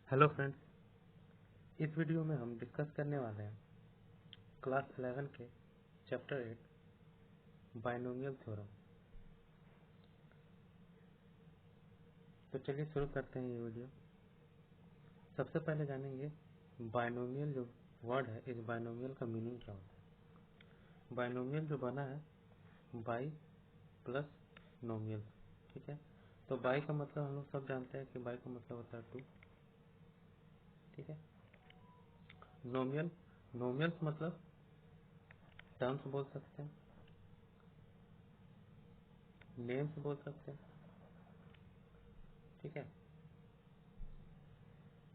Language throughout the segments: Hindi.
हेलो फ्रेंड्स, इस वीडियो में हम डिस्कस करने वाले हैं क्लास 11 के चैप्टर 8 बाइनोमियल थ्योरम। तो चलिए शुरू करते हैं ये वीडियो। सबसे पहले जानेंगे बाइनोमियल जो वर्ड है, इस बाइनोमियल का मीनिंग क्या होता है। बाइनोमियल जो बना है बाई प्लस नोमियल, ठीक है। तो बाई का मतलब हम लोग सब जानते हैं कि बाई का मतलब होता है 2, ठीक है। नोमियल, नोमियल्स मतलब टर्म्स बोल सकते हैं, नेम्स बोल सकते हैं, ठीक है।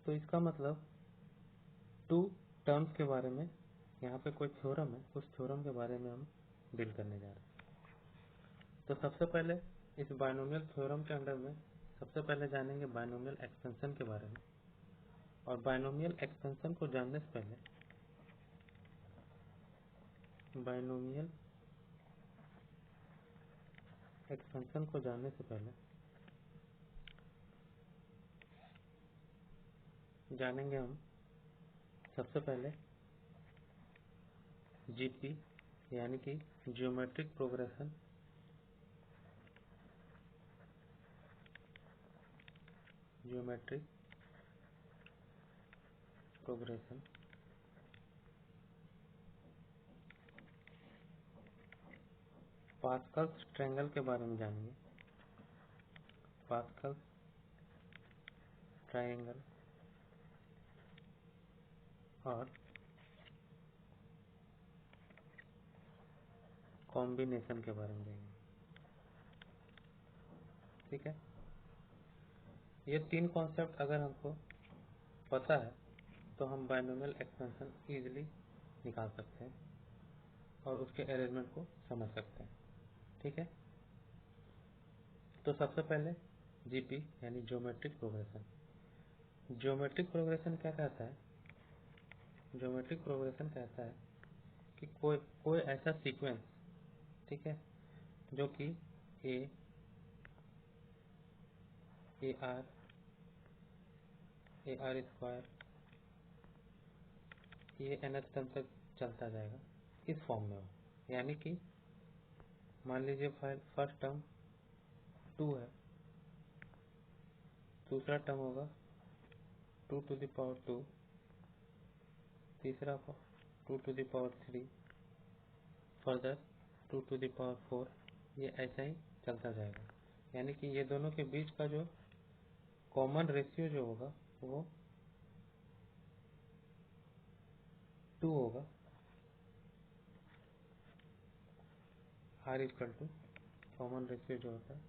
तो इसका मतलब 2 टर्म्स के बारे में, यहाँ पे कोई थ्योरम है, उस थ्योरम के बारे में हम डील करने जा रहे हैं। तो सबसे पहले इस बाइनोमियल थ्योरम के अंडर में सबसे पहले जानेंगे बाइनोमियल एक्सपेंशन के बारे में। और बाइनोमियल एक्सपेंशन को जानने से पहले बाइनोमियल एक्सपेंशन को जानने से पहले जानेंगे हम सबसे पहले जीपी यानी कि geometric progression, geometric progression, Pascal's triangle के बारे में जानेंगे, पास्कल्स ट्रायंगल, और कॉम्बिनेशन के बारे में जानेंगे, ठीक है। ये 3 कॉन्सेप्ट अगर हमको पता है तो हम बाइनोमियल एक्सपेंशन इजीली निकाल सकते हैं और उसके अरेंजमेंट को समझ सकते हैं, ठीक है। तो सबसे पहले जीपी यानी ज्योमेट्रिक प्रोग्रेशन। ज्योमेट्रिक प्रोग्रेशन क्या कहता है? ज्योमेट्रिक प्रोग्रेशन कहता है कि कोई ऐसा सीक्वेंस, ठीक है, जो कि ए आर स्क्वायर ये nth टर्म तक चलता जाएगा, इस फॉर्म में हो। यानी कि मान लीजिए फर्स्ट टर्म 2 है, दूसरा टर्म होगा 2 to the power 2, तीसरा 2 to the power 3, further 2 to the power 4, ये ऐसा ही चलता जाएगा। यानी कि ये दोनों के बीच का जो कॉमन रेशियो जो होगा वो 2 होगा, r equal to common ratio जो होता है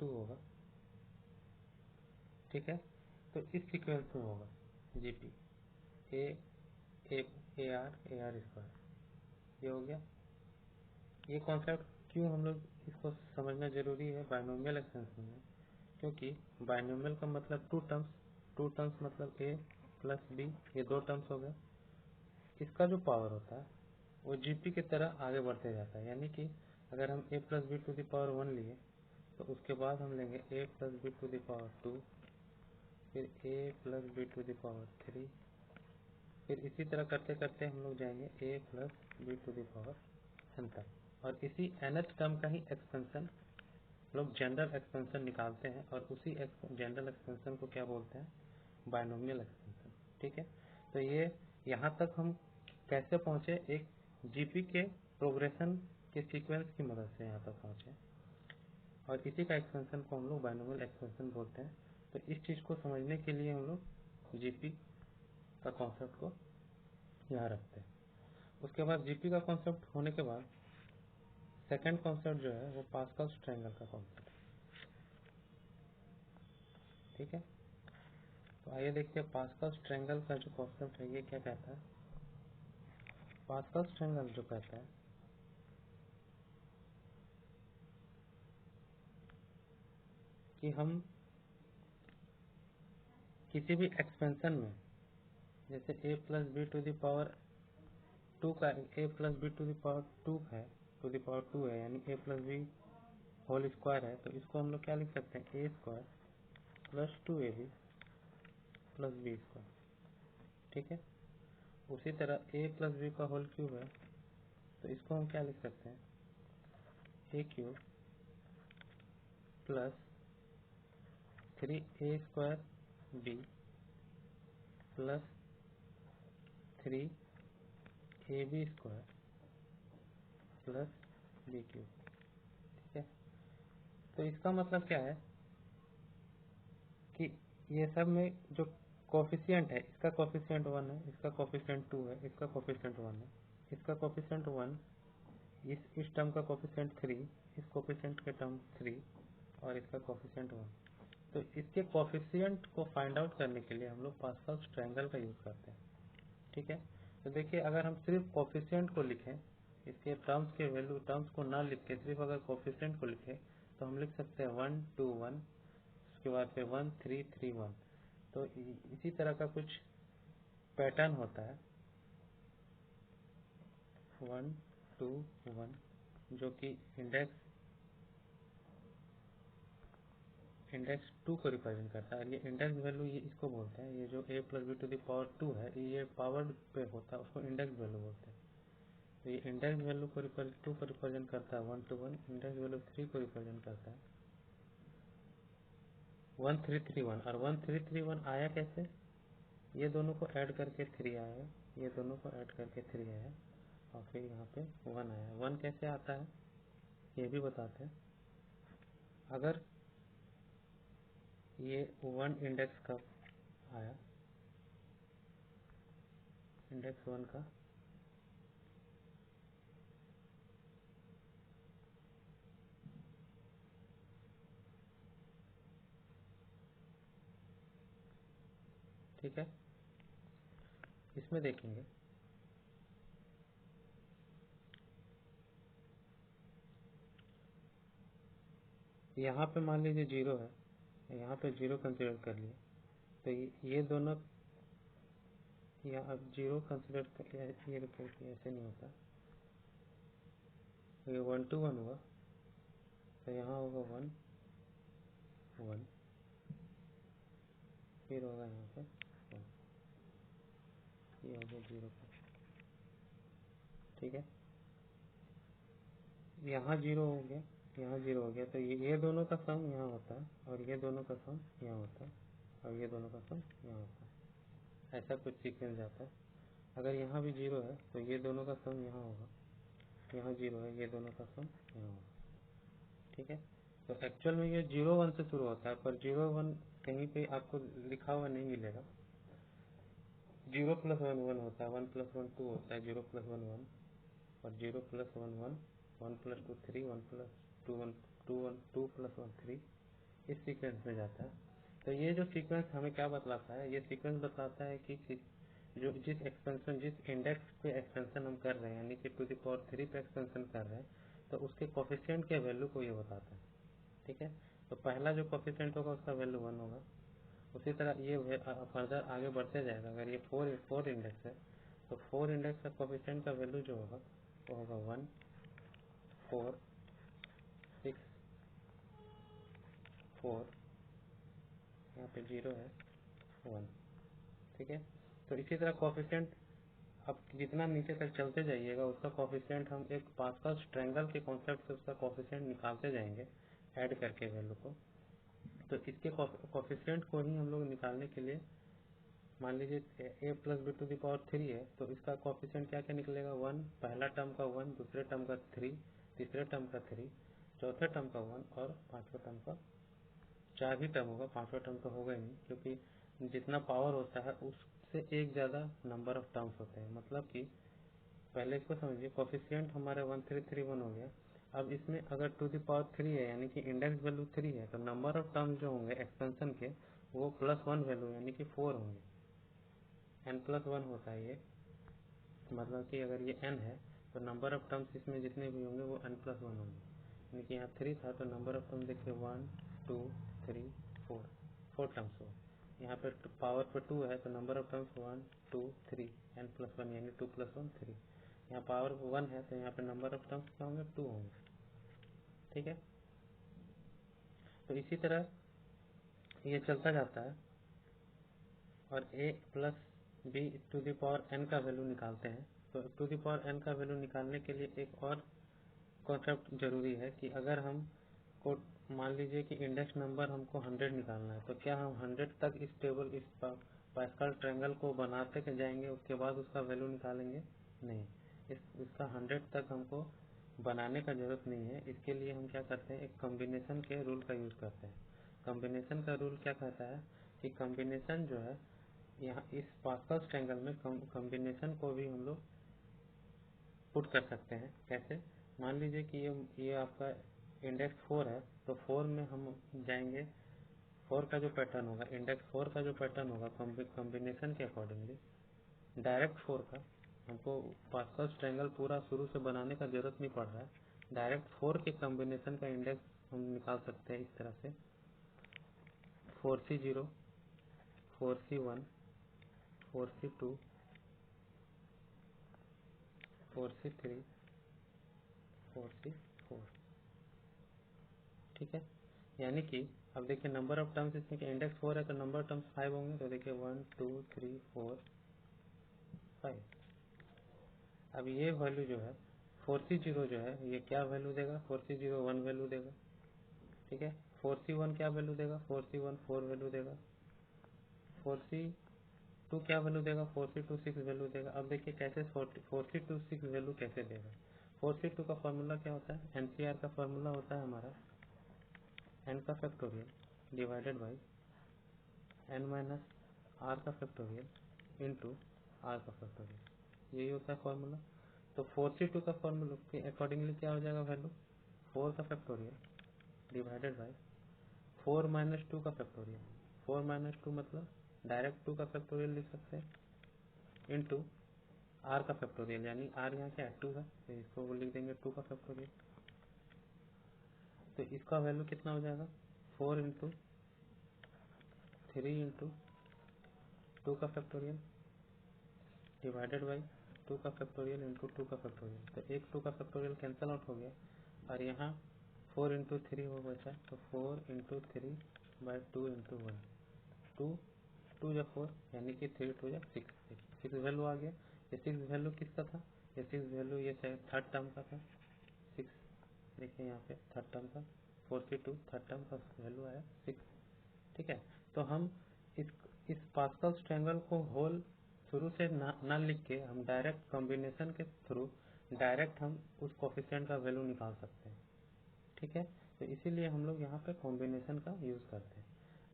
2 होगा, ठीक है। तो इस सीक्वेंस में होगा जीपी ए आर स्क्वायर, ये हो गया। ये कॉन्सेप्ट क्यों हम लोग इसको समझना जरूरी है बाइनोमियल एक्सपेंशन में? क्योंकि बाइनोमियल का मतलब 2 टर्म्स, 2 टर्म्स मतलब ए प्लस बी, ये 2 टर्म्स हो गए। इसका जो पावर होता है वो जीपी की तरह आगे बढ़ते जाता है। यानी कि अगर हम a plus b to the power 1 लिए तो उसके बाद हम लेंगे a plus b to the power 2, फिर a plus b to the power 3, फिर इसी तरह करते करते हम लोग जाएंगे a plus b to the power n तक। और इसी nth टर्म का ही एक्सपेंशन लोग जनरल एक्सपेंशन निकालते हैं, और उसी जनरल एक्सपेंशन को क्या बोलते हैं? बाइनोमियल एक्सपेंशन, ठीक है। तो ये यहाँ तक हम कैसे पहुँचे? एक जीपी के प्रोग्रेशन के सीक्वेंस की मदद से यहाँ तक पहुँचे, और इसी का एक्सपेंशन को हम लोग बाइनोमियल एक्सपेंशन बोलते हैं। तो इस चीज़ को समझने के लिए हम लोग जीपी का कॉन्सेप्ट को यहाँ रखते हैं। उसके बाद जीपी का कॉन्सेप्ट होने के बाद सेकंड कॉन्सेप्ट जो है वो पास्कल्स ट्रायंगल का कॉन्सेप्ट, ठीक है। तो आइए देखते हैं पास्कल्स ट्रायंगल का जो कॉन्सेप्ट है ये क्या कहता है। पास्कल्स ट्रायंगल जो कहता है कि हम किसी भी एक्सपेंशन में, जैसे a plus b to the power 2 का a plus b to the power 2 है, टू द पावर 2 है, यानी a plus b whole square है। तो इसको हम लोग क्या लिख सकते हैं? ए स्क्वायर प्लस 2ab प्लस बी स्क्वायर, ठीक है। उसी तरह ए प्लस बी का होल क्यूब है, तो इसको हम क्या लिख सकते हैं, a cube plus 3a square B plus 3ab square plus b cube, ठीक है। तो इसका मतलब क्या है कि ये सब में जो कोफिशिएंट है, इसका कोफिशिएंट 1 है, इसका कोफिशिएंट 2 है, इसका कोफिशिएंट 1 है, इसका कोफिशिएंट 1, इस टर्म का कोफिशिएंट 3, इस कोफिशिएंट के टर्म 3 और इसका कोफिशिएंट 1। तो इसके कोफिशिएंट को फाइंड आउट करने के लिए हम लोग पास्कल्स ट्रायंगल का यूज करते हैं, ठीक है। तो देखिए, अगर हम सिर्फ कोफिशिएंट को लिखें, इसके टर्म्स के वैल्यू टर्म्स को ना लिख के सिर्फ अगर कोफिशिएंट को लिखें, तो हम लिख सकते हैं 1 2 1, उसके बाद फिर 1 3 3 1। तो इसी तरह का कुछ पैटर्न होता है 1 2 1, जो कि इंडेक्स 2 को रिप्रेजेंट करता है। और ये इंडेक्स वैल्यू, ये इसको बोलते हैं, ये जो a plus b to the power 2 है, ये पावर पे होता है, उसको इंडेक्स वैल्यू बोलते हैं। तो ये इंडेक्स वैल्यू को 2 को रिप्रेजेंट करता है 1 2 1, इंडेक्स वैल्यू 3 को रिप्रेजेंट करता है 1 3 3 1। और 1 3 3 1 आया कैसे, ये दोनों को ऐड करके 3 आया, ये दोनों को ऐड करके 3 आया, और फिर यहाँ पे 1 आया। 1 कैसे आता है ये भी बताते हैं। अगर ये 1 इंडेक्स कब आया, इंडेक्स 1 का ठीक है, इसमें देखेंगे यहाँ पे मान लीजिए 0 है, यहाँ पे 0 कंसिडर कर लिए, तो ये दोनों, या अब 0 कंसिडर कर, ये ऐसे नहीं होता, ये 1 2 1 हुआ, तो यहाँ होगा 1 1, फिर होगा यहाँ पे 1, ये हो गया 0 का, ठीक है। यहाँ 0 हो गया, यहाँ 0 हो गया, तो ये दोनों का सम यहाँ होता है, और ये दोनों का सम यहाँ होता है, और ये दोनों का सम यहाँ होता है। ऐसा कुछ सीक्वेंस जाता है। अगर यहाँ भी 0 है, तो ये दोनों का सम यहाँ होगा, यहाँ 0 है, ये दोनों का सम यहाँ होगा, ठीक है। तो एक्चुअल में ये 0 1 से शुरू होता है, पर 0 1 कहीं पे आपको लिखा हुआ नहीं मिलेगा। 0 प्लस 1 1 होता है, 1 प्लस 1 2 होता है, 0 प्लस 1 1, और 0 प्लस 1 1, 1 प्लस 2 3, 1 प्लस 2 1 2 1 2 प्लस 1 3, इस सीक्वेंस में जाता है। तो ये जो सीक्वेंस हमें क्या बतलाता है, ये सीक्वेंस बताता है कि जो जिस एक्सपेंशन, जिस इंडेक्स पे एक्सपेंशन हम कर रहे हैं, यानी कि टू द पावर 3 पे एक्सपेंशन कर रहे हैं, तो उसके कोफिशिएंट के वैल्यू को ये बताता है, ठीक है। तो पहला जो कोफिशिएंट होगा उसका वैल्यू 1 होगा। उसी तरह ये फर्दर आगे बढ़ते जाएगा। अगर ये 4 इंडेक्स है, तो 4 इंडेक्स का कोफिशिएंट का वैल्यू जो होगा वो होगा 1 4 6 4, यहाँ पे 0 है 1, ठीक है। तो इसी तरह कोफिशिएंट अब जितना नीचे तक चलते जाइएगा, उसका कोफिशिएंट हम एक पास्कल्स ट्रायंगल के कॉन्सेप्ट से उसका कोफिशिएंट निकालते जाएंगे ऐड करके वैल्यू को। तो इसके कोफिशिएंट को ही हम लोग निकालने के लिए, मान लीजिए a plus b to the power 3 है, तो इसका कोफिशिएंट क्या क्या निकलेगा, 1 पहला टर्म का 1, दूसरे टर्म का 3, तीसरे टर्म का 3, चौथे टर्म का 1, और पांचवें टर्म का, 4 ही टर्म होगा, पांचवा टर्म तो होगा ही नहीं, क्योंकि जितना पावर होता है उससे एक ज़्यादा नंबर ऑफ टर्म्स होते हैं। मतलब कि पहले इसको समझिए, कोफिशिएंट हमारे 1 3 3 1 हो गया। अब इसमें अगर टू द पावर 3 है, यानी कि इंडेक्स वैल्यू 3 है, तो नंबर ऑफ टर्म्स जो होंगे एक्सपेंशन के, वो +1 वैल्यू यानी कि 4 होंगे। n+1 होता है ये, मतलब कि अगर ये n है, तो नंबर ऑफ टर्म्स इसमें जितने भी होंगे वो n+1 होंगे। यानी कि यहाँ 3 था, तो नंबर ऑफ टर्म्स देखिए 1 2 3 4 टर्म्स हो। यहाँ पे पावर पे 2 है, तो नंबर ऑफ टर्म्स 1 2 3, n+1 यानी 2 + 1 3। यहाँ पावर 1 है, तो यहाँ पे नंबर ऑफ टर्म्स क्या होंगे, 2 होंगे, ठीक है। तो इसी तरह ये चलता जाता है। और a plus b to the power n का वैल्यू निकालते हैं, तो टू द पावर n का वैल्यू निकालने के लिए एक और कॉन्सेप्ट जरूरी है कि अगर हम को मान लीजिए कि इंडेक्स नंबर हमको 100 निकालना है, तो क्या हम 100 तक इस टेबल इस पास्कल ट्रायंगल को बनाते जाएंगे उसके बाद उसका वैल्यू निकालेंगे? नहीं, इसका 100 तक हमको बनाने का जरूरत नहीं है। इसके लिए हम क्या करते हैं, एक कॉम्बिनेशन के रूल का यूज करते हैं। कॉम्बिनेशन का रूल क्या कहता है कि कॉम्बिनेशन जो है यहाँ इस पास्कल ट्रायंगल में कॉम्बिनेशन को भी हम लोग पुट कर सकते हैं। कैसे? मान लीजिए कि ये आपका इंडेक्स 4 है, तो 4 में हम जाएंगे, 4 का जो पैटर्न होगा, इंडेक्स 4 का जो पैटर्न होगा कॉम्बिनेशन के अकॉर्डिंगली, डायरेक्ट 4 का हमको पास्कल ट्रायंगल पूरा शुरू से बनाने का जरूरत नहीं पड़ रहा है। डायरेक्ट 4 के कॉम्बिनेशन का इंडेक्स हम निकाल सकते हैं इस तरह से 4C0, 4C1, 4C2, 4C3, 4C4। ठीक है, यानी कि अब देखिए नंबर ऑफ टर्म्स इसमें इंडेक्स 4 है तो नंबर ऑफ टर्म्स 5 होंगे, तो देखिए 1 2 3 4 5। अब ये वैल्यू जो है 4C0 जो है ये क्या वैल्यू देगा? 4C0 1 वैल्यू देगा। ठीक है, 4C1 क्या वैल्यू देगा? 4C1 4 वैल्यू देगा। 4C2 क्या वैल्यू देगा? 4C2 6 वैल्यू देगा। अब देखिए कैसे 4C2 6 वैल्यू कैसे देगा। 4C2 का फॉर्मूला क्या होता है? एनसीआर का फॉर्मूला होता है हमारा n का factorial divided by n minus r का फैक्टोरियल इंटू r का फैक्टोरियल, यही होता है फॉर्मूला। तो 4C2 का फॉर्मूला के अकॉर्डिंगली क्या हो जाएगा वैल्यू? 4 का फैक्टोरियल डिवाइडेड बाई 4 माइनस 2 का फैक्टोरियल। 4 माइनस 2 मतलब डायरेक्ट 2 का फैक्टोरियल लिख सकते हैं इंटू r का फैक्टोरियल, यानी r यहाँ क्या है 2 है, तो इसको वो लिख देंगे 2 का फैक्टोरियल। तो इसका वैल्यू कितना हो जाएगा? 4 इंटू 3 इंटू 2 का फैक्टोरियल डिवाइडेड बाई 2 का फैक्टोरियल इंटू 2 का फैक्टोरियल। तो एक 2 का फैक्टोरियल कैंसिल आउट हो गया और यहाँ 4 इंटू 3 हो बचा, तो 4 इंटू 3 बाई 2 इंटू 1, 2 2 या 4 यानी कि 3 2 या 6, 6 वैल्यू आ गया। ये 6 वैल्यू किसका था? ये 6 वैल्यू ये थर्ड टर्म का था। 6 देखिए यहाँ पे थर्ड टर्म का 4C2 थर्ड टर्म का वैल्यू आया 6। ठीक है, तो हम इस पास्कल ट्रायंगल को होल शुरू से ना लिख के हम डायरेक्ट कॉम्बिनेशन के थ्रू डायरेक्ट हम उस कोफिशिएंट का वैल्यू निकाल सकते हैं। ठीक है, तो इसीलिए हम लोग यहाँ पे कॉम्बिनेशन का यूज करते हैं।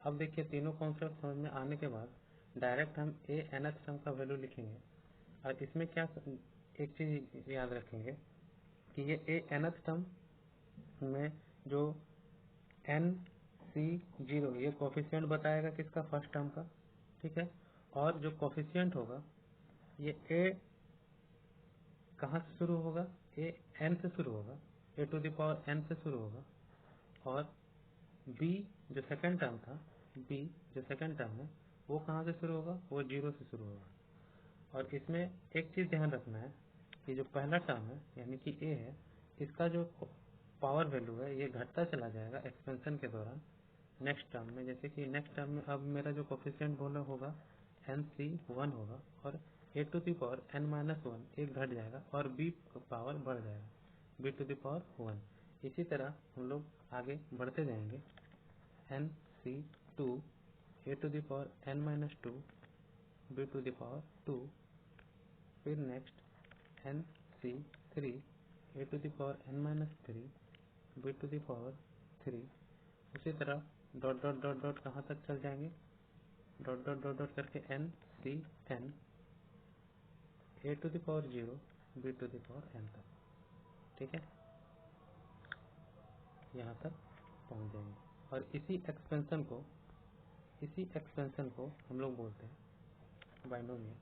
अब देखिए तीनों कॉन्सेप्ट समझ में आने के बाद डायरेक्ट हम ए nth टर्म का वैल्यू लिखेंगे। और इसमें क्या एक चीज याद रखेंगे कि ये ए nth टर्म में जो NC0 ये कोफिशिएंट बताएगा किसका? फर्स्ट टर्म का। ठीक है, और जो कोफिशिएंट होगा ये a कहाँ से शुरू होगा? a n से शुरू होगा, a to the power n से शुरू होगा। और b जो सेकंड टर्म था, b जो सेकंड टर्म है वो कहाँ से शुरू होगा? वो 0 से शुरू होगा। और इसमें एक चीज ध्यान रखना है कि जो पहला टर्म है यानी कि a है, इसका जो पावर वैल्यू है ये घटता चला जाएगा एक्सपेंशन के दौरान नेक्स्ट टर्म में। जैसे कि नेक्स्ट टर्म में अब मेरा जो कोफिशिएंट बोला होगा NC1 होगा और a to the power n minus 1 एक घट जाएगा और b पावर बढ़ जाएगा b टू द पावर 1। इसी तरह हम लोग आगे बढ़ते जाएंगे NC2 a to the power n minus 2 b to the power 2, फिर next NC3 a to the power n minus 3 b to the power 3। उसी तरह डॉट डॉट डॉट डॉट कहाँ तक चल जाएंगे? डॉट डॉट डॉट डॉट करके NCn a to the power 0 b to the power n तक। ठीक है, यहाँ तक पहुँच जाएंगे। और इसी एक्सपेंशन को हम लोग बोलते हैं बाइनोमियल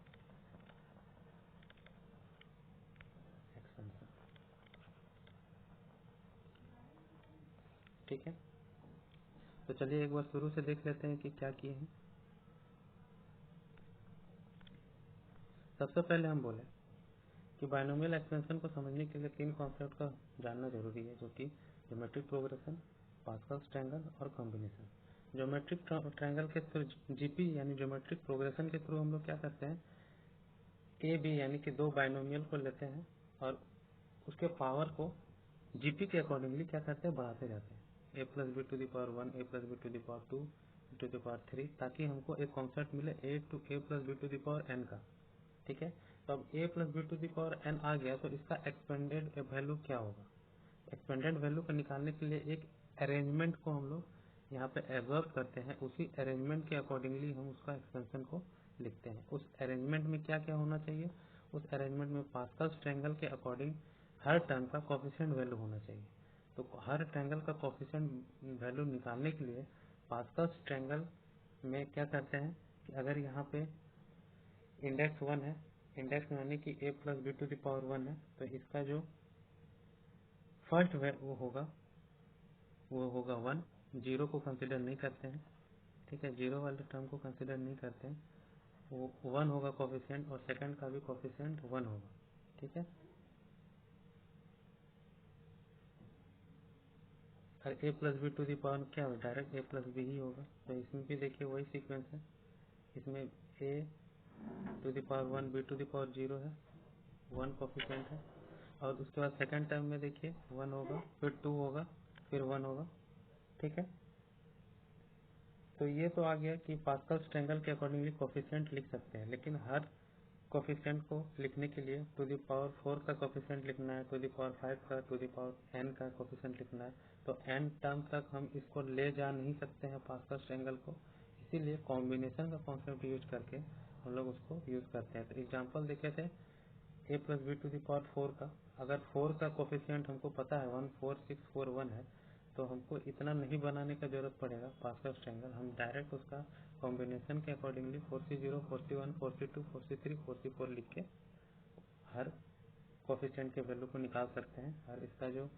एक्सपेंशन। ठीक है, तो चलिए एक बार शुरू से देख लेते हैं कि क्या किए हैं। सबसे पहले हम बोले कि बाइनोमियल एक्सपेंशन को समझने के लिए तीन कॉन्सेप्ट का जानना जरूरी है, जो कि ज्योमेट्रिक प्रोग्रेशन, पास्कल ट्रायंगल और कॉम्बिनेशन। ज्योमेट्रिक ट्रायंगल के थ्रू जीपी यानी ज्योमेट्रिक प्रोग्रेशन के थ्रू हम लोग क्या करते हैं, ए बी यानी कि दो बाइनोमियल को लेते हैं और उसके पावर को जीपी के अकॉर्डिंगली क्या करते हैं, बढ़ाते जाते हैं, a plus b to the power 1, a plus b to the power 2, to the power 3, ताकि हमको एक कॉन्सेप्ट मिले a plus b to the power n का। ठीक है, तो अब a plus b to the power n आ गया तो इसका एक्सपेंडेड वैल्यू क्या होगा। एक्सपेंडेड वैल्यू को निकालने के लिए एक अरेंजमेंट को हम लोग यहाँ पे एब्जॉर्ब करते हैं, उसी अरेंजमेंट के अकॉर्डिंगली हम उसका एक्सपेंशन को लिखते हैं। उस अरेंजमेंट में क्या क्या होना चाहिए, उस अरेंजमेंट में पास्कल्स ट्रायंगल के अकॉर्डिंग हर टर्म का कोफिशिएंट वैल्यू होना चाहिए। तो हर ट्रायंगल का कोफिशिएंट वैल्यू निकालने के लिए पास्कल्स ट्रायंगल में क्या करते हैं कि अगर यहाँ पे इंडेक्स 1 है, इंडेक्स यानी कि a plus b to the power 1 है, तो इसका जो फर्स्ट वो होगा 1, जीरो को कंसिडर नहीं करते हैं। ठीक है, जीरो वाले टर्म को कंसिडर नहीं करते हैं, वो 1 होगा कोफिशिएंट और सेकंड का भी कोफिशिएंट 1 होगा। ठीक है, और a plus b to the power क्या होगा, डायरेक्ट ए प्लस बी ही होगा। तो इसमें भी देखिए वही सीक्वेंस है, इसमें a to the power 1 b to the power 0 है, 1 कोफिशिएंट है, और उसके बाद सेकंड टर्म में देखिए 1 होगा, फिर 2 होगा, फिर 1 होगा। ठीक है, तो ये तो आ गया कि पास्कल्स ट्रायंगल के अकॉर्डिंगली कोफिशिएंट लिख सकते हैं, लेकिन हर कोफिशिएंट को लिखने के लिए टू द पावर 4 का कोफिशिएंट लिखना है, टू द पावर 5 का, टू द पावर n का कोफिशिएंट लिखना है, तो n टर्म तक हम इसको ले जा नहीं सकते हैं पास्कल्स ट्रायंगल को, इसीलिए कॉम्बिनेशन का कॉन्सेप्ट यूज करके हम लोग उसको यूज करते हैं। तो एग्जाम्पल देखे थे a plus b to the power 4 का, अगर 4 का कोफिशिएंट हमको पता है 1, 4, 6, 4, 1 है, तो हमको इतना नहीं बनाने का जरूरत पड़ेगा पास्कल्स ट्रायंगल, हम डायरेक्ट उसका कॉम्बिनेशन के accordingly 4C0, 4C1, 4C2, 4C3, 4C4 लिख के हर कोफिशिएंट के वैल्यू को निकाल सकते हैं। और इसका जो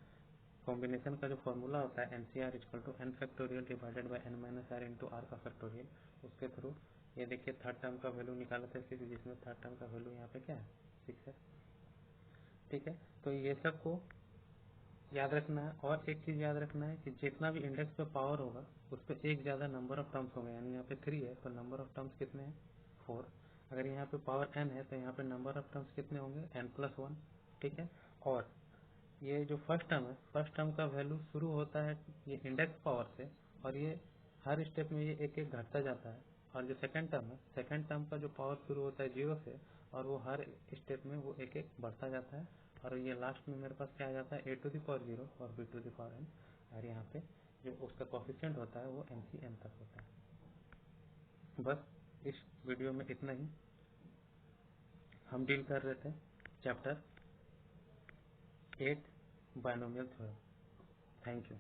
कॉम्बिनेशन का जो फॉर्मूला होता है NCR equal to n factorial divided by n minus r into r का फैक्टोरियल, उसके थ्रू ये देखिए थर्ड टर्म का वैल्यू निकाला था 6, जिसमें थर्ड टर्म का वैल्यू यहाँ पे क्या है, 6 है। ठीक है, तो ये सब को याद रखना है, और एक चीज याद रखना है कि जितना भी इंडेक्स पे पावर होगा उस पर एक ज्यादा नंबर ऑफ टर्म्स होंगे, यानी यहाँ पे 3 है तो नंबर ऑफ टर्म्स कितने हैं, 4। अगर यहाँ पे पावर n है तो यहाँ पे नंबर ऑफ टर्म्स कितने होंगे, n+1। ठीक है, और ये जो फर्स्ट टर्म है, फर्स्ट टर्म का वैल्यू शुरू होता है ये इंडेक्स पावर से, और ये हर स्टेप में ये एक एक घटता जाता है। और जो सेकंड टर्म है, सेकंड टर्म का जो पावर शुरू होता है 0 से, और वो हर स्टेप में वो एक एक बढ़ता जाता है, और ये लास्ट में मेरे पास क्या आ जाता है, a टू द पावर 0 और b to the power n, और यहाँ पे जो उसका कोफिशिएंट होता है वो NCn तक होता है। बस इस वीडियो में इतना ही हम डील कर रहे थे chapter 8 binomial theorem. Thank you.